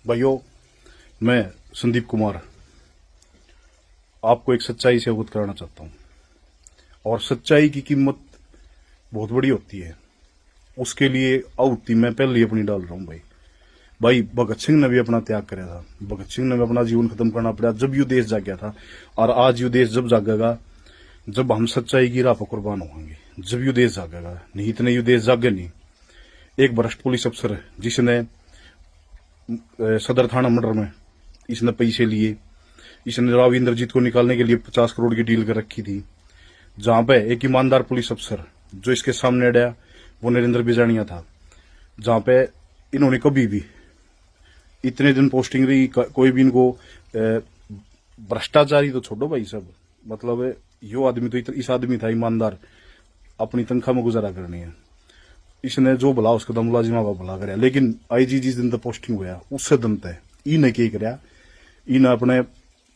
भाइयों, मैं संदीप कुमार आपको एक सच्चाई से अवगत कराना चाहता हूं। और सच्चाई की कीमत बहुत बड़ी होती है। उसके लिए आहुति मैं पहले ही अपनी डाल रहा हूं। भाई भगत सिंह ने भी अपना त्याग कराया था। भगत सिंह ने भी अपना जीवन खत्म करना पड़ा जब यू देश जाग गया था। और आज यू देश जब जागेगा जब हम सच्चाई की राह पर कुर्बान होंगे, जब यू देश जागेगा। नहीं इतने यू देश जागे नहीं। एक भ्रष्ट पुलिस अफसर है जिसने सदर थाना मर्डर में इसने पैसे लिए। इसने राव इंद्रजीत को निकालने के लिए 50 करोड़ की डील कर रखी थी। जहां पे एक ईमानदार पुलिस अफसर जो इसके सामने अड़ा वो नरेंद्र बिजानिया था। जहां पे इन्होंने कभी भी इतने दिन पोस्टिंग रही, कोई भी इनको भ्रष्टाचारी तो छोड़ो भाई सब, मतलब यो आदमी तो इस आदमी था ईमानदार, अपनी तनख्वाह में गुजारा करनी है। इसने जो भला उसका दम मुलाजिमा का भला कराया। लेकिन आईजी जिस दिन तक पोस्टिंग हुआ उससे दिन तय इन्हें क्या कराया, इन अपने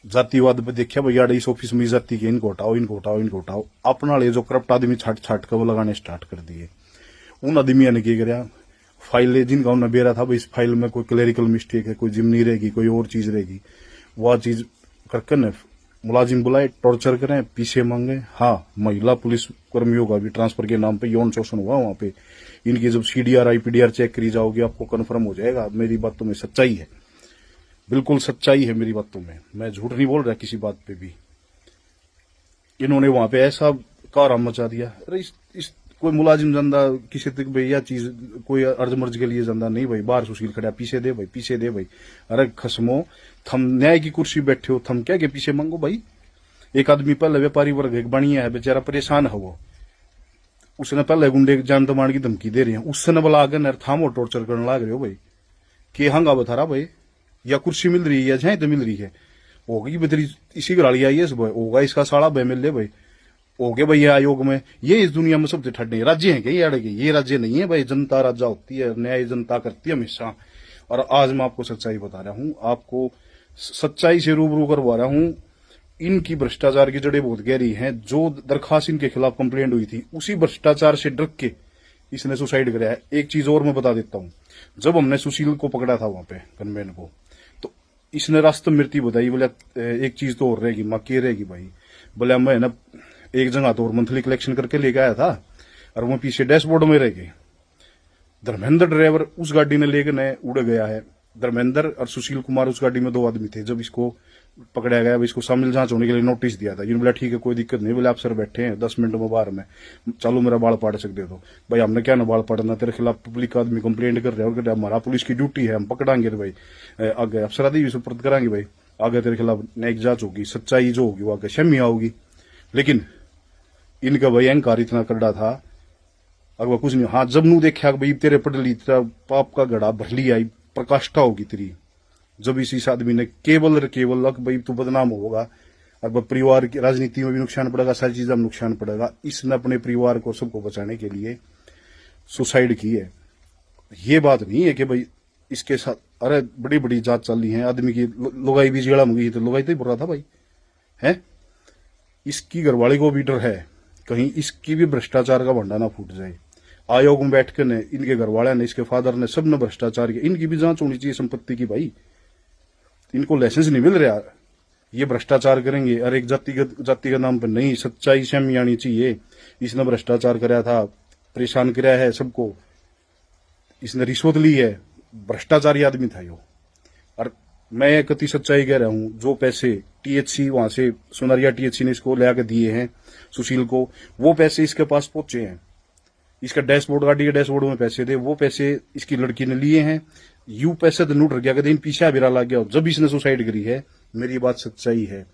जातिवाद पे देखा भैया इस ऑफिस में जाति के इनको हटाओ, इनको हटाओ, इनको हटाओ। अपना ले जो करप्ट आदमी छाट छाट कर वो लगाने स्टार्ट कर दिए। उन आदमियों ने क्या कराया, फाइल जिनका उन्हें बेरा था भाई इस फाइल में कोई क्लेरिकल मिस्टेक है, कोई जिम्नी रहेगी, कोई और चीज रहेगी, वह चीज करके न मुलाजिम बुलाए, टॉर्चर करें, पीछे मांगे। हाँ, महिला पुलिस कर्मियों का भी ट्रांसफर के नाम पे यौन शोषण हुआ वहां पे। इनकी जब सीडीआर आईपीडीआर चेक करी जाओगी आपको कन्फर्म हो जाएगा। मेरी बातों में सच्चाई है, बिल्कुल सच्चाई है मेरी बातों में। मैं झूठ नहीं बोल रहा किसी बात पे भी। इन्होंने वहां पे ऐसा कारम मचा दिया। अरे इस कोई मुलाजिम जंदा किसी तक भाई यह चीज कोई अर्ज मर्ज के लिए जंदा नहीं भाई। बाहर सुशील खड़ा पीछे दे भाई, पीछे दे भाई। अरे खसमो, थम न्याय की कुर्सी बैठे हो, थम क्या के पीछे मांगो भाई। एक आदमी पहले व्यापारी वर्ग एक बढ़िया है, बेचारा परेशान है वो। उसने पहले गुंडे जान तमाड़ की धमकी दे रही है, उसने बोला आगे नर थामो टॉर्चर करने लग रहे हो भाई। के हंगा बता रहा भाई, या कुर्सी मिल रही है या झाई तो मिल रही है, होगी बेतरी इसी गराली आई है सब होगा इसका साड़ा बह मिल ले भाई। हो गए भाई आयोग में ये इस दुनिया में सबसे ठंडे राज्य हैं क्या ये अड़े? ये राज्य नहीं है भाई, जनता राजा होती है, न्याय जनता करती है हमेशा। और आज मैं आपको सच्चाई बता रहा हूं, आपको सच्चाई से रूबरू करवा रहा हूं। इनकी भ्रष्टाचार की जड़ें बहुत गहरी हैं। जो दरखास्त इनके खिलाफ कंप्लेंट हुई थी उसी भ्रष्टाचार से डर के इसने सुसाइड कराया है। एक चीज और मैं बता देता हूं, जब हमने सुशील को पकड़ा था वहां पे गनमैन को, तो इसने रास्ते मृत्यु बताई। बोले एक चीज तो और रहेगी, मां के रहेगी भाई। बोले मैं ना एक जगह तो और मंथली कलेक्शन करके लेके आया था और वो पीछे डैशबोर्ड में रह गए। धर्मेंद्र ड्राइवर उस गाड़ी ने लेकर नए उड़ गया है। धर्मेंद्र और सुशील कुमार उस गाड़ी में दो आदमी थे। जब इसको पकड़ा गया, इसको शामिल जांच होने के लिए नोटिस दिया था। इन्होंने बोला ठीक है कोई दिक्कत नहीं, बोले आप सर बैठे हैं 10 मिनट में बाहर में, चलो मेरा बाल पाड़ सकते हो। भाई हमने क्या ना बाल पाड़ना, तेरे खिलाफ पब्लिक आदमी कंप्लेंट कर रहे हैं, हमारा पुलिस की ड्यूटी है, हम पकड़ांगे भाई, आगे अफसरादी सुपुर्द करांगे भाई, आगे तेरे खिलाफ न्यायिक जांच होगी, सच्चाई जो होगी वो आगे शमी आओगी। लेकिन इनका भाई अहंकार इतना करड़ा था, अगर कुछ नहीं। हाँ, जब नू देखा भाई तेरे पटली तेरा पाप का गड़ा भरली आई, प्रकाष्ठा होगी तेरी, जब इस आदमी ने केवल भाई तू बदनाम होगा और परिवार की राजनीति में भी नुकसान पड़ेगा, सारी चीजों में नुकसान पड़ेगा। इसने अपने परिवार को सबको बचाने के लिए सुसाइड की है। ये बात नहीं है कि भाई इसके साथ अरे बड़ी बड़ी जांच चल रही है आदमी की। लुगाई भी जेड़ा मुगी तो लुगाई तो ही बुरा था भाई है। इसकी घरवाली को भी डर है कहीं इसकी भी भ्रष्टाचार का भंडा ना फूट जाए। आयोग में बैठ कर ने इनके घरवाले ने, इसके फादर ने, सब ने भ्रष्टाचार किया। इनकी भी जांच होनी चाहिए संपत्ति की भाई। इनको लाइसेंस नहीं मिल रहा, ये भ्रष्टाचार करेंगे। और एक जाति के नाम पर नहीं, सच्चाई सामने आनी चाहिए। इसने भ्रष्टाचार कराया था, परेशान कराया है सबको, इसने रिश्वत ली है, भ्रष्टाचारी आदमी था यो। और मैं कति सच्चाई कह रहा हूं, जो पैसे टीएचसी वहां से सोनारिया टीएचसी ने इसको ले आके दिए हैं सुशील को, वो पैसे इसके पास पहुंचे हैं। इसका डैशबोर्ड गाड़ी के डैशबोर्ड में पैसे थे, वो पैसे इसकी लड़की ने लिए हैं। यू पैसे तो नूट गया, कहते पीछे बिरा लग गया जब इसने सुसाइड करी है। मेरी बात सच्चाई है।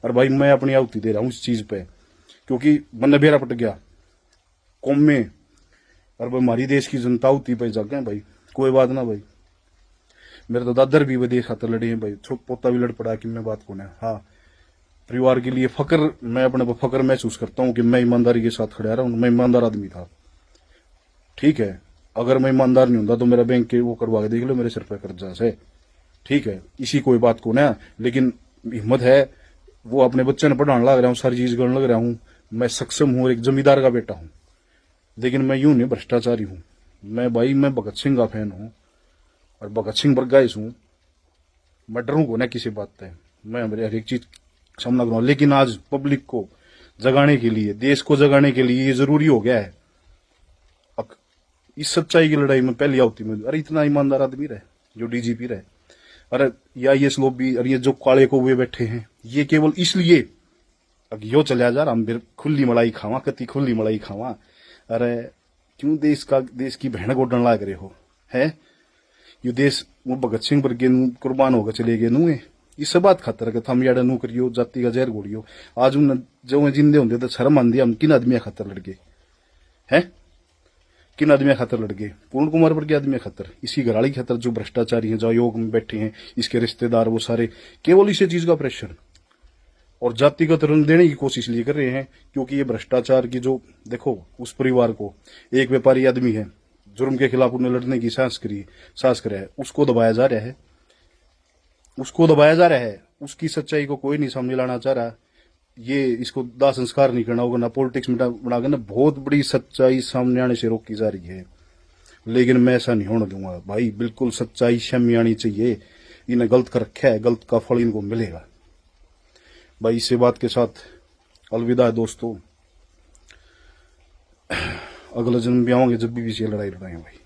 और भाई मैं अपनी आहुति दे रहा हूं इस चीज पे, क्योंकि मन बेरा पट गया कौम में। और भाई हमारी देश की जनता आहुति पे जागे भाई, कोई बात ना भाई। मेरे तो दादर भी देश खातर लड़े हैं भाई, छोट पोता भी लड़ पड़ा कि मैं बात कौन है। हाँ, परिवार के लिए फकर, मैं अपने को फकर महसूस करता हूं कि मैं ईमानदारी के साथ खड़ा रहा हूं। मैं ईमानदार आदमी था, ठीक है। अगर मैं ईमानदार नहीं होता तो मेरा बैंक के वो करवा के देख लो मेरे सिर पर कर्जा से, ठीक है। इसी कोई बात को ना, लेकिन हिम्मत है, वो अपने बच्चे ने पढ़ाने लग रहा हूँ, सारी चीज करने लग रहा हूँ, मैं सक्षम हूँ, एक जमींदार का बेटा हूँ। लेकिन मैं यूं नहीं भ्रष्टाचारी हूँ। मैं भाई मैं भगत सिंह का फैन हूँ और भगत सिंह पर गाइस हूँ। मैं डरूंगा ना किसी बात से, मैं मेरे हर एक चीज सामना करूंगा। लेकिन आज पब्लिक को जगाने के लिए, देश को जगाने के लिए ये जरूरी हो गया है। अब इस सच्चाई की लड़ाई में पहली आवती में, अरे इतना ईमानदार आदमी रहे जो डीजीपी रहे, अरे या ये लोग भी, अरे ये जो काले को हुए बैठे हैं, ये केवल इसलिए अब यो चला जा रहा, हम फिर खुली मलाई खावा, कति खुली मलाई खावा। अरे क्यों देश की बहन को डर लाग रहे हो है? यो देश वो भगत सिंह वर्गे कुर्बान होकर चले गए नू, इस बात खातर के हम याडा नू करियो, जाति का जहर घोड़ियो। आज उन जो जिंदे होंगे तो शर्म आंदी, हम किन आदमी खातर लड़ गए हैं? किन आदमी खातर लड़ गए? पूर्ण कुमार वर्गे आदमी खातर, इसी घराड़ी खातर, जो भ्रष्टाचारी हैं, जो आयोग में बैठे हैं, इसके रिश्तेदार, वो सारे केवल इसी चीज का प्रेशर और जातिगत रंग देने की कोशिश लिए कर रहे हैं। क्योंकि ये भ्रष्टाचार की जो, देखो उस परिवार को, एक व्यापारी आदमी है, जुर्म के खिलाफ उन्हें लड़ने की साहस करे है, उसको दबाया जा रहा है, उसको दबाया जा रहा है। उसकी सच्चाई को कोई नहीं सामने लाना चाह रहा। ये इसको दाह संस्कार नहीं करना होगा, ना पॉलिटिक्स में बनाकर ना बहुत बड़ी सच्चाई सामने आने से रोकी जा रही है। लेकिन मैं ऐसा नहीं होने दूंगा भाई, बिल्कुल सच्चाई सामने आनी चाहिए। इन्हें गलत कर रखा है, गलत का फल इनको मिलेगा भाई। इसी बात के साथ अलविदा है दोस्तों, अगला जन्म भी आऊंगे जब भी लड़ाई लड़ाएंगे भाई।